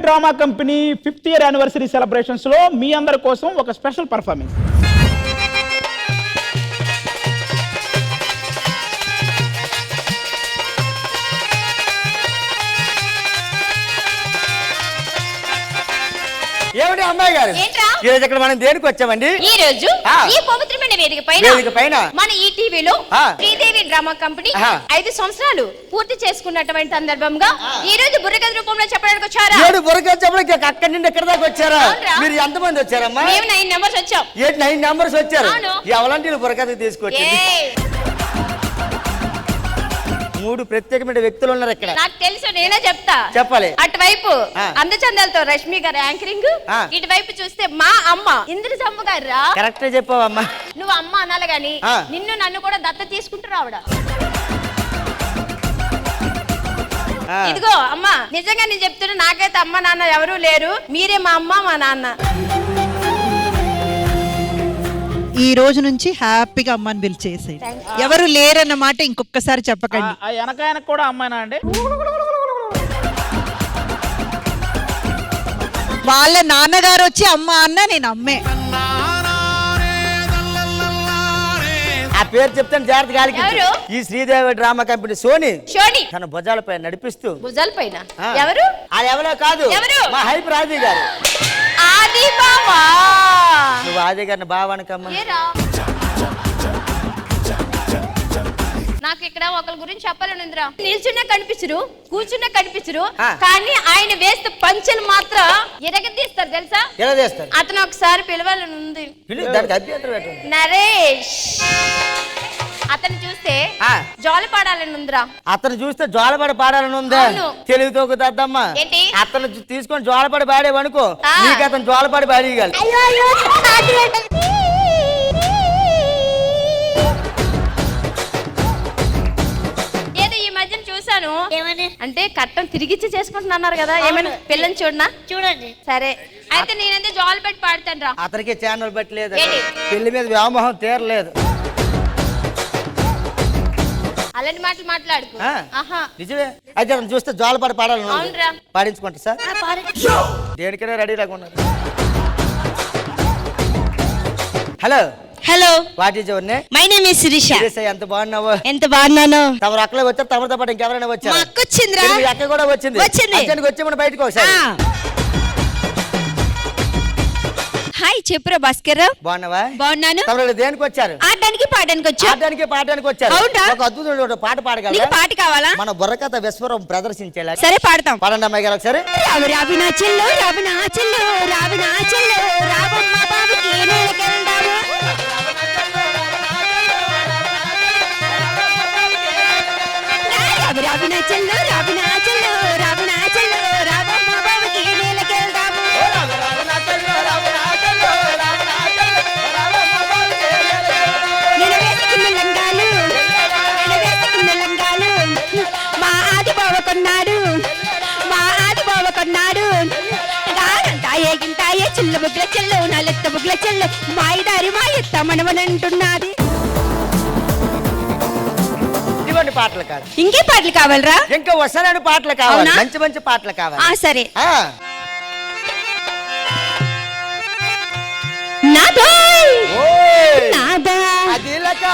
Drama company 5th year anniversary celebrations లో మీ అందరి కోసం ఒక స్పెషల్ పర్ఫార్మెన్స్. ఏమిటి అమ్మాయి గారు, ఈ రోజు ఇక్కడ మనం దేనికి వచ్చామండి? ఈ రోజు ఈ పవిత్రమైన వేదిక పైన మన ఈ టీవీలో శ్రీదేవి డ్రామా కంపెనీ 5 సంవత్సరాలు పూర్తి చేసుకున్నటువంటి సందర్భంగా ఈ రోజు బుర్రకథ రూపంలో చెప్పడానికి వచ్చారా? బుర్రకథ చెప్పడానికి అక్కడి నుండి ఎక్కడి దాకా వచ్చారా? మీరు ఎంతమంది వచ్చారమ్మా? మేము 9 మెంబర్స్ వచ్చాం. 9 మెంబర్స్ వచ్చారు. ఎవరంటే బుర్రకథ తీసుకొచ్చి 3 ప్రత్యేకమైన వ్యక్తులు ఉన్నారు ఇక్కడ. నాకు తెలుసు, నేనే చెప్తా. చెప్పాలి. అటువైపు అందచందాలతో రష్మి గారు యాంకరింగ్, ఇటువైపు చూస్తే మా అమ్మ ఇంద్రజమ్మ గారు రా. కరెక్ట్ చెప్పావమ్మా. నువ్వు అమ్మ అనాలి గాని నిన్ను నన్ను కూడా దత్త తీసుకుంటారు ఆవిడ. ఇదిగో అమ్మ, నిజంగా నేను చెప్తున్నా, నాకైతే అమ్మ నాన్న ఎవరూ లేరు. మీరే మా అమ్మ మా నాన్న. ఈ రోజు నుంచి హ్యాపీగా అమ్మని పిలిచేసేయండి. ఎవరు లేరన్న మాట ఇంకొకసారి చెప్పకండి. వెనకాయనకు కూడా అమ్మాయినా అండి? వాళ్ళ నాన్నగారు వచ్చి అమ్మ అన్న, నేను అమ్మే. ఆ పేరు చెప్తాను జాగ్రత్త గాలికి. ఈ శ్రీదేవి డ్రామా కంపెనీ సోని తన భుజాలపై నడిపిస్తూ. భుజాలపైన ఎవరు? అది ఎవరో కాదు, మా హైప్ రాజీ గారు. ఆది బావా. నువ్వు ఆది గారిని బావానికమ్మా. నాకు ఇక్కడ ఒకరి గురించి చెప్పాలని ఉందిరా. నిల్చున్నా కనిపించరు, కూర్చున్నా కనిపించరు, కానీ ఆయన వేస్తే పంచెలు మాత్రం ఎరగదీస్తారు తెలుసా? అతను ఒకసారి పిలవాలని ఉంది. నరేష్. అతను చూస్తే జోల పాడాలని ఉందిరా. అతను చూస్తే జోలపడి పాడాలని ఉందా? తెలివితో దద్దమ్మా. అతను తీసుకొని జోలపడి పాడేవనుకో, నీకు అతను జోలపడి పాడేయగలడు. ఏదో ఈ మధ్యన చూసాను, అంటే కట్టం తిరిగిచ్చి చేసుకుంటున్నారు కదా, ఏమైనా పిల్లని చూడండి. సరే అయితే నేనంతే జోల పెట్టి పాడతాను రా. అతనికి ఛానల్ పెట్టలేదు, పెళ్లి మీద వ్యామోహం తీరలేదు. అలాంటి మాటలు మాట్లాడుకో. నిజమే. అయితే చూస్తే జోలపాట పాడాలి, పాడించుకుంటా సార్. దేనికైనా రెడీ లేకున్నారు. Hello hello, what is your name? My name is Sirisha. ఎంత బాగున్నావు? ఎంత బాగున్నాను. తమరు అక్కలే వచ్చారు, తమరితో పాటు ఇంకెవరైనా వచ్చారు? మా అక్క వచ్చిందిరా. మీ అక్క కూడా వచ్చింది. వచ్చి మనం బయటకు ఒకసారి. హాయ్ చెప్పురా భాస్కర్. బాగున్నావా? బాగున్నాను. తమరు దేనికి వచ్చారు? ఆడడానికి పాడడానికి వచ్చారు. ఒక అద్భుతమైన పాట పాడగలరా? పాట కావాలా? మన బుర్రకథ విశ్వరం ప్రదర్శించేలా. సరే పాడతాం. పాడండి అమ్మాయి గారు ఒకసారి. రావి నా చెల్లు, రావి నా చెల్లు, రావి నా చెల్లు, రావమ్మ బాబుకి నేలకెళ్దాము. రావి నా చెల్లు, రావి నా చెల్లు, రావి నా చెల్లు, రావమ్మ బాబుకి నేలకెళ్దాము. మా ఆది బావ కొన్నాడు గారంతాయే గింతాయే చిల్ల బుగ్ల చెల్లు, నలెత్త బుగ్ల చెల్లు, మాయిదారి మా ఎత్త మనవనంటున్నది. ఇటువంటి పాటలు కాదు, ఇంకే పాటలు కావాలరా? ఇంకా వసనని పాటలు కావాలి, మంచి మంచి పాటలు కావాలి. సరే.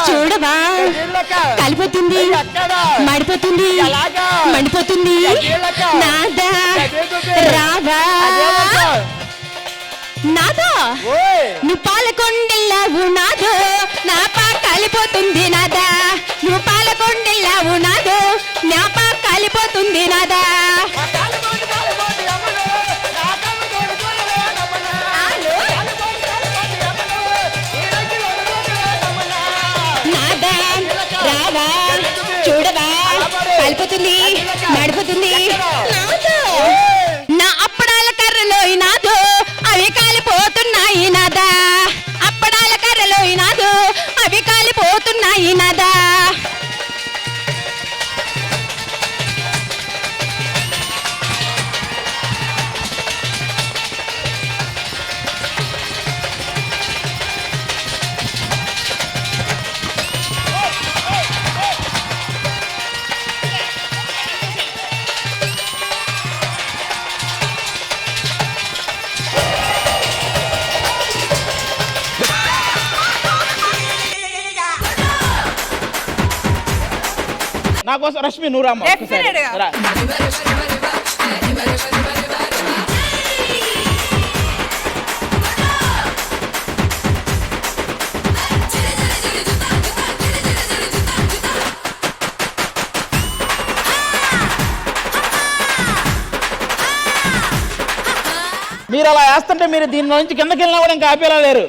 చూడవా, కలిపోతుంది, మడిపోతుంది, మండిపోతుంది. నాదా రావా, నాదా నువ్వు పాలకొండెళ్ళావు, నాదో నా పా కాలిపోతుంది. నాదా నువ్వు పాలకొండెళ్ళావు, నాదో నా పా కాలిపోతుంది. నాదా చూడవా, కలిపోతుంది, మడిపోతుంది. నా అప్పడాల కర్రలో నాదో అవి కాలిపోతున్నాయి. నాదా అప్పడాల కర్రలో నాదో అవి కాలిపోతున్నాయి. నాదా నా కోసం రష్మి నువ్వు రామ్మా ఒక్కసారి. Definitely గా. రా. మీరు అలా వేస్తుంటే మీరు దీని నుంచి కిందకి వెళ్ళినా కూడా ఇంకా ఆపేలా లేరు.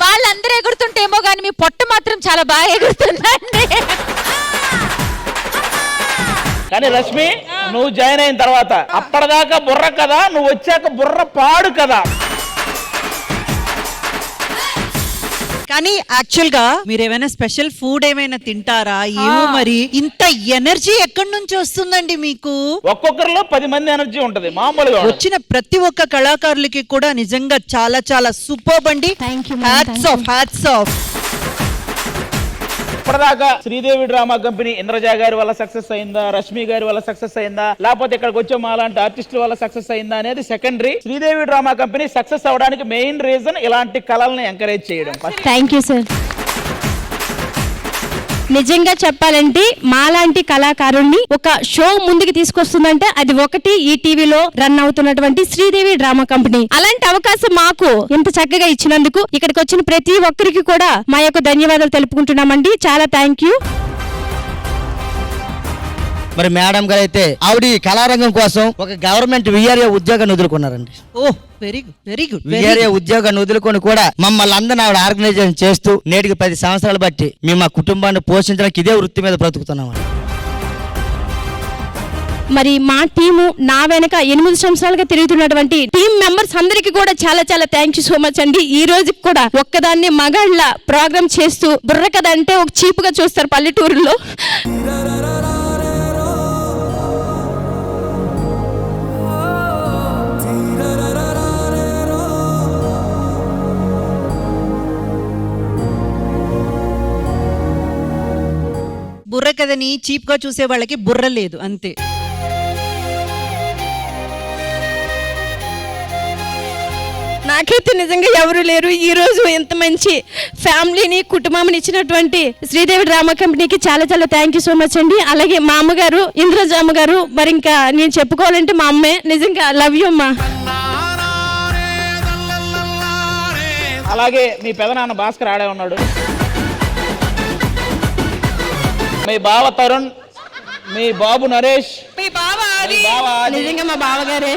వాళ్ళందరూ ఎగురుతుంటేమో కానీ మీ పొట్ట మాత్రం చాలా బాగా ఎగురుతుందండి. కానీ రష్మి నువ్వు జాయిన్ అయిన తర్వాత అప్పటిదాకా బుర్ర కదా, నువ్వు వచ్చాక బుర్ర పాడు కదా. కానీ యాక్చువల్ గా మీరు ఏమైనా స్పెషల్ ఫుడ్ ఏమైనా తింటారా? ఏమో మరి ఇంత ఎనర్జీ ఎక్కడి నుంచి వస్తుందండి మీకు? ఒక్కొక్కరిలో 10 మంది ఎనర్జీ ఉంటది మామూలుగా ఉండదు. వచ్చిన ప్రతి ఒక్క కళాకారులకి కూడా నిజంగా చాలా చాలా సూపర్ అండి. Hats off, hats off. ఇప్పటిదాకా శ్రీదేవి డ్రామా కంపెనీ ఇంద్రజ గారి వల్ల సక్సెస్ అయిందా, రష్మి గారి వల్ల సక్సెస్ అయిందా, లేకపోతే ఇక్కడికి వచ్చే మా లాంటి ఆర్టిస్టుల వల్ల సక్సెస్ అయిందా అనేది secondary. Sridevi drama company success అవడానికి మెయిన్ రీజన్ ఇలాంటి కళల్ని ఎంకరేజ్ చేయడం. Thank you sir. నిజంగా చెప్పాలంటే మాలాంటి కళాకారుణ్ణి ఒక షో ముందుకు తీసుకొస్తుందంటే అది ఒకటి ఈ టీవీలో రన్ అవుతున్నటువంటి శ్రీదేవి డ్రామా కంపెనీ. అలాంటి అవకాశం మాకు ఇంత చక్కగా ఇచ్చినందుకు ఇక్కడికి వచ్చిన ప్రతి ఒక్కరికి కూడా మా యొక్క ధన్యవాదాలు తెలుపుకుంటున్నామండి. చాలా థ్యాంక్ యూ. మరి మేడం గారు అయితే ఆవిడ ఈ కళారంగం కోసం ఒక గవర్నమెంట్ విఆర్ఏ ఉద్యోగాన్ని వదులుకున్నారండి. Oh very good, very good. VRA ఉద్యోగాన్ని వదులుకొని కూడా మమ్మల్ని అందరిని ఆవిడ ఆర్గనైజేషన్ చేస్తూ నేటికి 10 సంవత్సరాలు బట్టి మేము మా కుటుంబాన్ని పోషించడానికి ఇదే వృత్తి మీద బ్రతుకుతున్నాం. మరి మా టీము నా వెనక 8 సంవత్సరాలుగా తిరుగుతున్నటువంటి టీం మెంబర్స్ అందరికీ కూడా చాలా చాలా థ్యాంక్ యూ సో మచ్ అండి. ఈ రోజు కూడా ఒక్కదాన్ని మగాళ్ళ ప్రోగ్రామ్ చేస్తూ బుర్ర కథ అంటే ఒక చీపుగా చూస్తారు పల్లెటూరులో. బుర్ర కథని చీప్ గా చూసే వాళ్ళకి బుర్ర లేదు అంతే. నాకైతే నిజంగా ఎవరు లేరు. ఈ రోజు ఇంత మంచి ఫ్యామిలీని కుటుంబాన్ని ఇచ్చినటువంటి శ్రీదేవి డ్రామా కంపెనీకి చాలా చాలా థ్యాంక్ యూ సో మచ్ అండి. అలాగే మా అమ్మగారు ఇంద్రజామ గారు, మరి ఇంకా నేను చెప్పుకోవాలంటే మా అమ్మే. నిజంగా లవ్ యూ అమ్మా. అలాగే మీ పెదనాన్న భాస్కర్ ఆడే ఉన్నాడు, మీ బావ తరుణ్, మీ బాబు నరేష్, మీ బావ ఆది. మీ బావ ఆది. నిజంగా మా బావగారే.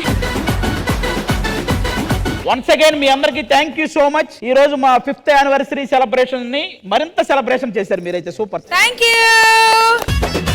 వన్స్ అగైన్ మీ అందరికి థ్యాంక్ యూ సో మచ్. ఈ రోజు మా 5th యానివర్సరీ సెలబ్రేషన్ ని మరింత సెలబ్రేషన్ చేశారు మీరైతే. సూపర్. Thank you.